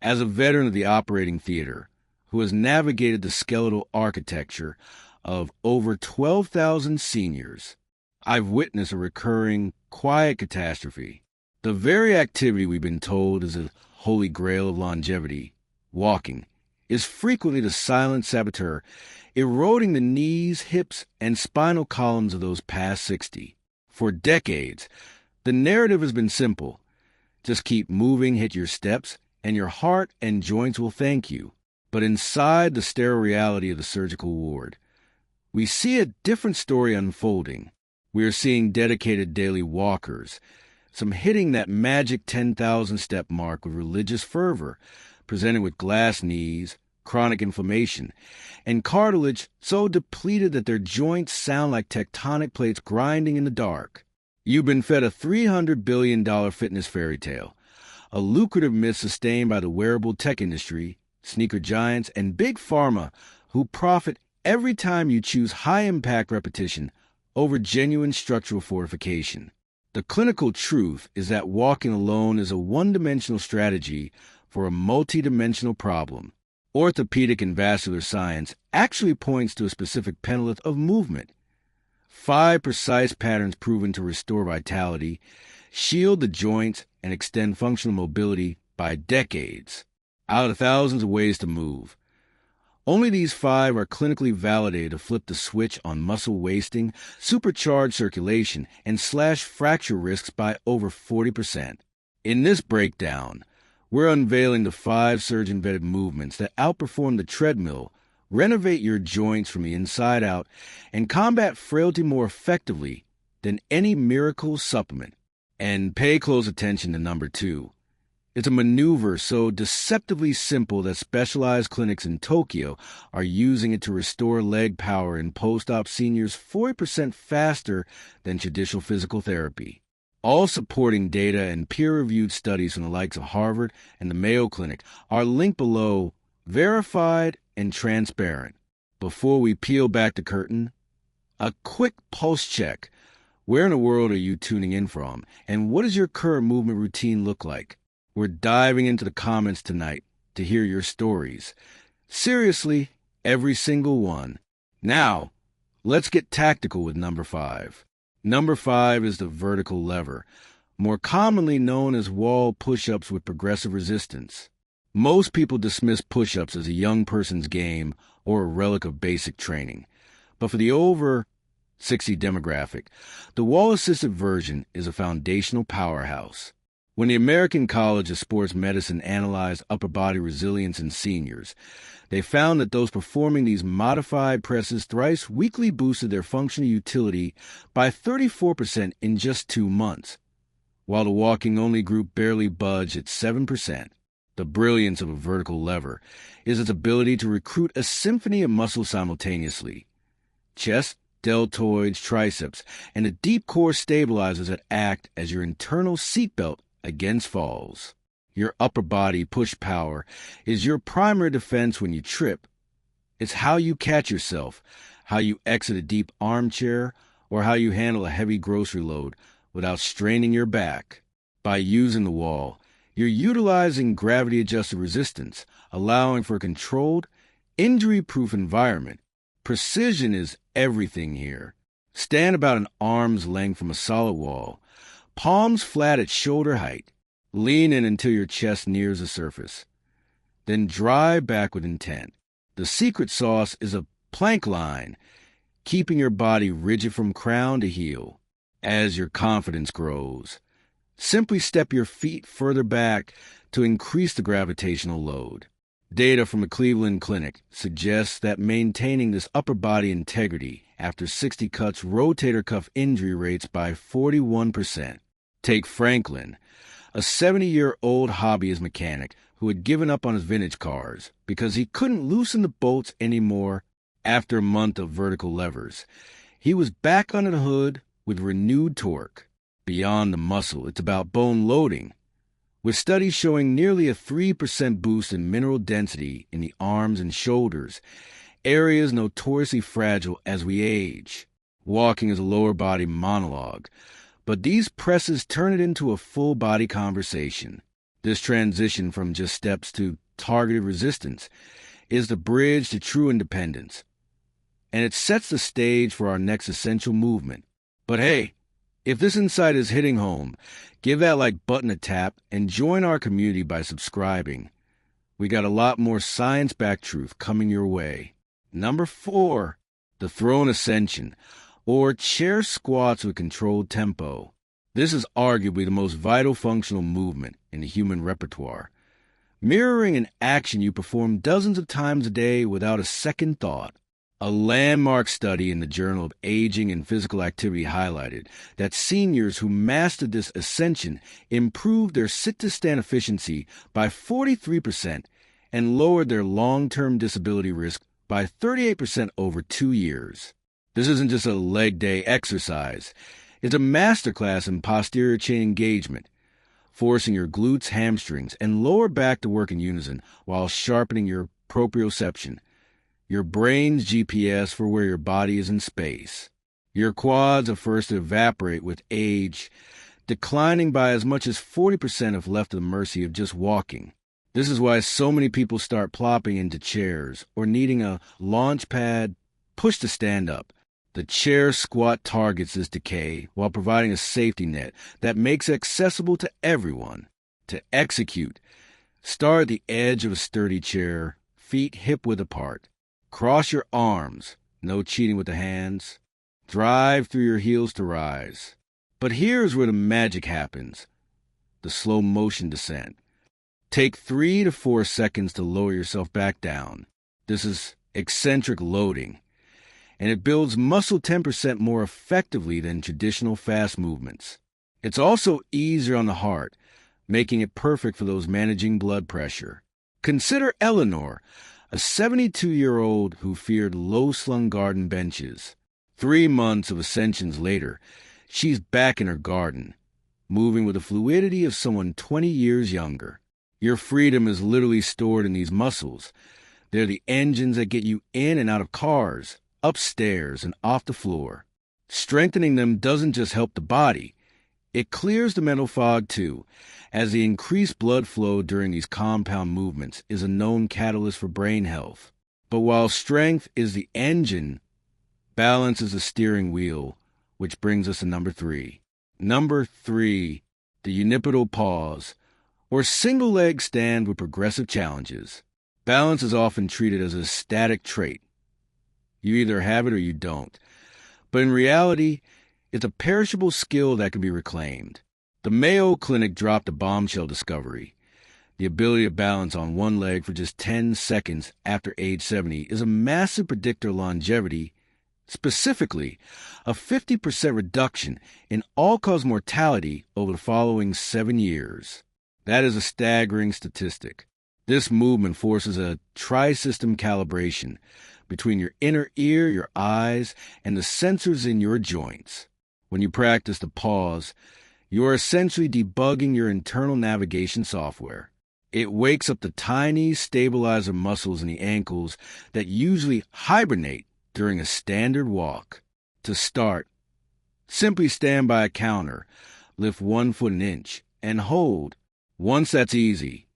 As a veteran of the operating theater who has navigated the skeletal architecture of over 12,000 seniors, I've witnessed a recurring, quiet catastrophe. The very activity we've been told is a holy grail of longevity, walking, is frequently the silent saboteur, eroding the knees, hips, and spinal columns of those past 60. For decades, the narrative has been simple. Just keep moving, hit your steps, and your heart and joints will thank you. But inside the sterile reality of the surgical ward, we see a different story unfolding. We are seeing dedicated daily walkers, some hitting that magic 10,000 step mark with religious fervor, presented with glass knees, chronic inflammation, and cartilage so depleted that their joints sound like tectonic plates grinding in the dark. You've been fed a $300 billion fitness fairy tale, a lucrative myth sustained by the wearable tech industry, sneaker giants, and big pharma who profit every time you choose high-impact repetition over genuine structural fortification. The clinical truth is that walking alone is a one-dimensional strategy for a multi-dimensional problem. Orthopedic and vascular science actually points to a specific pentathlete of movement. 5 precise patterns proven to restore vitality, shield the joints, and extend functional mobility by decades. Out of thousands of ways to move, only these 5 are clinically validated to flip the switch on muscle wasting, supercharge circulation, and slash fracture risks by over 40%. In this breakdown, we're unveiling the 5 surgeon-vetted movements that outperform the treadmill, renovate your joints from the inside out, and combat frailty more effectively than any miracle supplement. And pay close attention to number 2. It's a maneuver so deceptively simple that specialized clinics in Tokyo are using it to restore leg power in post-op seniors 40% faster than traditional physical therapy. All supporting data and peer-reviewed studies from the likes of Harvard and the Mayo Clinic are linked below, verified and transparent. Before we peel back the curtain, a quick pulse check. Where in the world are you tuning in from, and what does your current movement routine look like? We're diving into the comments tonight to hear your stories. Seriously, every single one. Now, let's get tactical with number 5. Number 5 is the vertical lever, more commonly known as wall push-ups with progressive resistance. Most people dismiss push-ups as a young person's game or a relic of basic training. But for the over 60 demographic, the wall-assisted version is a foundational powerhouse. When the American College of Sports Medicine analyzed upper body resilience in seniors, they found that those performing these modified presses thrice weekly boosted their functional utility by 34% in just 2 months, while the walking-only group barely budged at 7%. The brilliance of a vertical lever is its ability to recruit a symphony of muscles simultaneously. Chest, deltoids, triceps, and the deep core stabilizers that act as your internal seatbelt against falls. Your upper body push power is your primary defense when you trip. It's how you catch yourself, how you exit a deep armchair, or how you handle a heavy grocery load without straining your back. By using the wall, you're utilizing gravity-adjusted resistance, allowing for a controlled, injury-proof environment. Precision is everything here. Stand about an arm's length from a solid wall, palms flat at shoulder height. Lean in until your chest nears the surface. Then drive back with intent. The secret sauce is a plank line, keeping your body rigid from crown to heel. As your confidence grows, simply step your feet further back to increase the gravitational load. Data from a Cleveland clinic suggests that maintaining this upper body integrity after 60 cuts rotator cuff injury rates by 41%. Take Franklin, a 70-year-old hobbyist mechanic who had given up on his vintage cars because he couldn't loosen the bolts anymore after a month of vertical levers. He was back under the hood with renewed torque. Beyond the muscle, it's about bone loading, with studies showing nearly a 3% boost in mineral density in the arms and shoulders, areas notoriously fragile as we age. Walking is a lower body monologue, but these presses turn it into a full-body conversation. This transition from just steps to targeted resistance is the bridge to true independence, and it sets the stage for our next essential movement. But hey, if this insight is hitting home, give that like button a tap and join our community by subscribing. We got a lot more science-backed truth coming your way. Number 4, the throne ascension, or chair squats with controlled tempo. This is arguably the most vital functional movement in the human repertoire, mirroring an action you perform dozens of times a day without a second thought. A landmark study in the Journal of Aging and Physical Activity highlighted that seniors who mastered this ascension improved their sit-to-stand efficiency by 43% and lowered their long-term disability risk by 38% over 2 years. This isn't just a leg day exercise. It's a masterclass in posterior chain engagement, forcing your glutes, hamstrings, and lower back to work in unison while sharpening your proprioception, your brain's GPS for where your body is in space. Your quads are first to evaporate with age, declining by as much as 40% if left to the mercy of just walking. This is why so many people start plopping into chairs or needing a launch pad push to stand up. The chair squat targets this decay while providing a safety net that makes it accessible to everyone. To execute, start at the edge of a sturdy chair, feet hip-width apart. Cross your arms, no cheating with the hands. Drive through your heels to rise. But here's where the magic happens, the slow motion descent. Take 3 to 4 seconds to lower yourself back down. This is eccentric loading, and it builds muscle 10% more effectively than traditional fast movements. It's also easier on the heart, making it perfect for those managing blood pressure. Consider Eleanor, a 72-year-old who feared low-slung garden benches. 3 months of ascensions later, she's back in her garden, moving with the fluidity of someone 20 years younger. Your freedom is literally stored in these muscles. They're the engines that get you in and out of cars, upstairs and off the floor. Strengthening them doesn't just help the body, it clears the mental fog too, as the increased blood flow during these compound movements is a known catalyst for brain health. But while strength is the engine, balance is the steering wheel, which brings us to number 3. Number 3, the unipital pause, or single leg stand with progressive challenges. Balance is often treated as a static trait. You either have it or you don't. But in reality, it's a perishable skill that can be reclaimed. The Mayo Clinic dropped a bombshell discovery. The ability to balance on one leg for just 10 seconds after age 70 is a massive predictor of longevity, specifically a 50% reduction in all-cause mortality over the following 7 years. That is a staggering statistic. This movement forces a tri-system calibration between your inner ear, your eyes, and the sensors in your joints. When you practice the pause, you are essentially debugging your internal navigation software. It wakes up the tiny stabilizer muscles in the ankles that usually hibernate during a standard walk. To start, simply stand by a counter, lift 1 foot an inch, and hold. Once that's easy,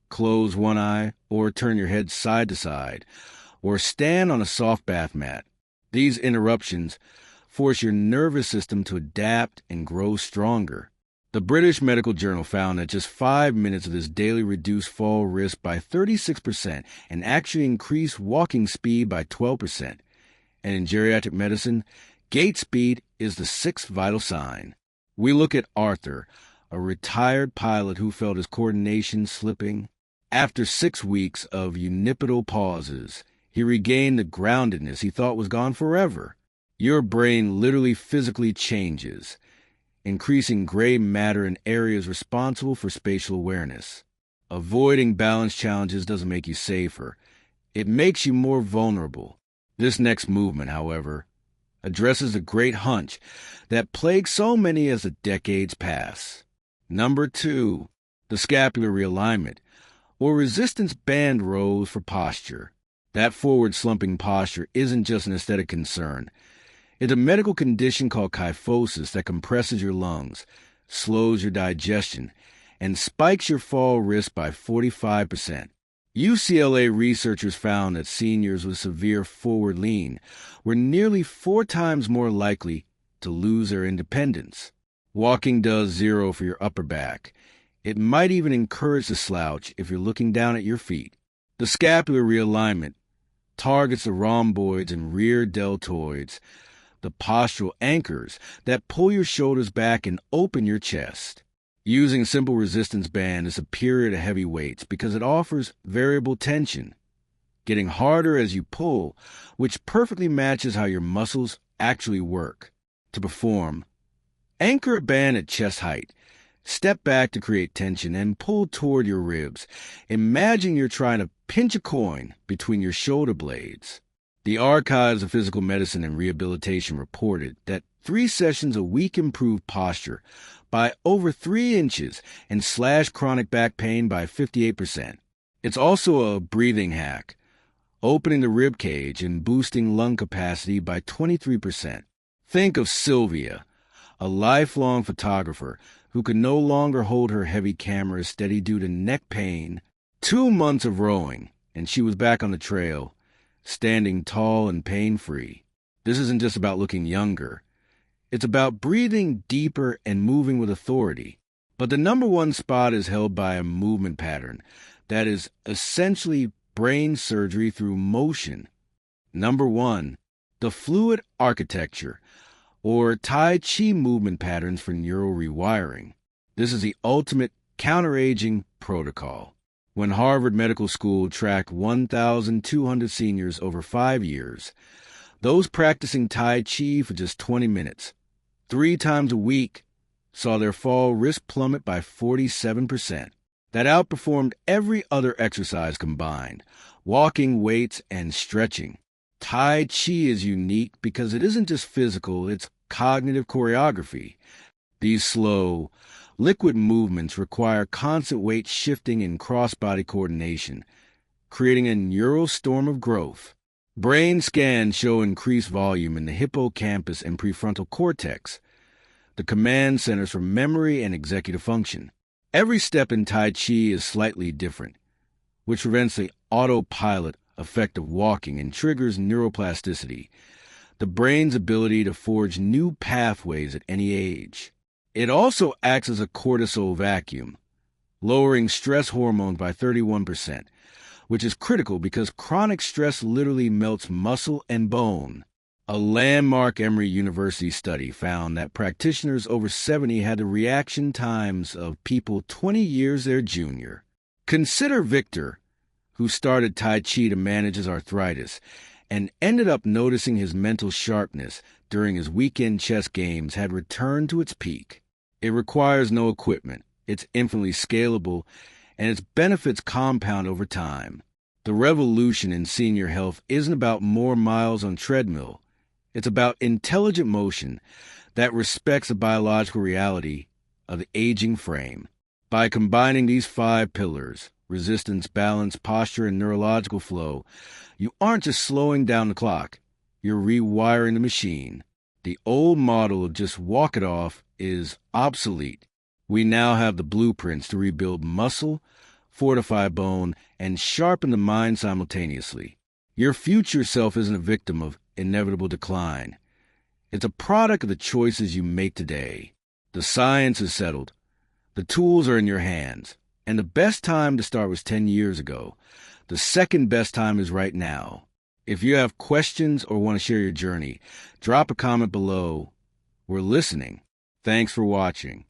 close one eye or turn your head side to side, or stand on a soft bath mat. These interruptions force your nervous system to adapt and grow stronger. The British Medical Journal found that just 5 minutes of this daily reduced fall risk by 36% and actually increased walking speed by 12%. And in geriatric medicine, gait speed is the 6th vital sign. We look at Arthur, a retired pilot who felt his coordination slipping. After 6 weeks of unipital pauses, he regained the groundedness he thought was gone forever. Your brain literally physically changes, increasing gray matter in areas responsible for spatial awareness. Avoiding balance challenges doesn't make you safer. It makes you more vulnerable. This next movement, however, addresses a great hunch that plagues so many as the decades pass. Number 2, the scapular realignment, or resistance band rows for posture. That forward slumping posture isn't just an aesthetic concern. It's a medical condition called kyphosis that compresses your lungs, slows your digestion, and spikes your fall risk by 45%. UCLA researchers found that seniors with severe forward lean were nearly 4 times more likely to lose their independence. Walking does zero for your upper back. It might even encourage the slouch if you're looking down at your feet. The scapular realignment targets the rhomboids and rear deltoids, the postural anchors that pull your shoulders back and open your chest. Using simple resistance band is superior to heavy weights because it offers variable tension, getting harder as you pull, which perfectly matches how your muscles actually work. To perform, anchor a band at chest height. Step back to create tension and pull toward your ribs. Imagine you're trying to pinch a coin between your shoulder blades. The Archives of Physical Medicine and Rehabilitation reported that 3 sessions a week improved posture by over 3 inches and slashed chronic back pain by 58%. It's also a breathing hack, opening the rib cage and boosting lung capacity by 23%. Think of Sylvia, a lifelong photographer who could no longer hold her heavy camera steady due to neck pain. 2 months of rowing, and she was back on the trail, standing tall and pain-free. This isn't just about looking younger. It's about breathing deeper and moving with authority. But the number one spot is held by a movement pattern that is essentially brain surgery through motion. Number 1, the fluid architecture, or Tai Chi movement patterns for neural rewiring. This is the ultimate counteraging protocol. When Harvard Medical School tracked 1,200 seniors over 5 years, those practicing Tai Chi for just 20 minutes, 3 times a week, saw their fall risk plummet by 47%. That outperformed every other exercise combined, walking, weights, and stretching. Tai Chi is unique because it isn't just physical, it's cognitive choreography. These slow, liquid movements require constant weight shifting and cross-body coordination, creating a neural storm of growth. Brain scans show increased volume in the hippocampus and prefrontal cortex, the command centers for memory and executive function. Every step in Tai Chi is slightly different, which prevents the autopilot effect of walking and triggers neuroplasticity, the brain's ability to forge new pathways at any age. It also acts as a cortisol vacuum, lowering stress hormones by 31%, which is critical because chronic stress literally melts muscle and bone. A landmark Emory University study found that practitioners over 70 had the reaction times of people 20 years their junior. Consider Victor, who started Tai Chi to manage his arthritis and ended up noticing his mental sharpness during his weekend chess games had returned to its peak. It requires no equipment, it's infinitely scalable, and its benefits compound over time. The revolution in senior health isn't about more miles on treadmill. It's about intelligent motion that respects the biological reality of the aging frame. By combining these 5 pillars, resistance, balance, posture, and neurological flow, you aren't just slowing down the clock, you're rewiring the machine. The old model of just walk it off is obsolete. We now have the blueprints to rebuild muscle, fortify bone, and sharpen the mind simultaneously. Your future self isn't a victim of inevitable decline. It's a product of the choices you make today. The science is settled. The tools are in your hands. And the best time to start was 10 years ago. The second best time is right now. If you have questions or want to share your journey, drop a comment below. We're listening. Thanks for watching.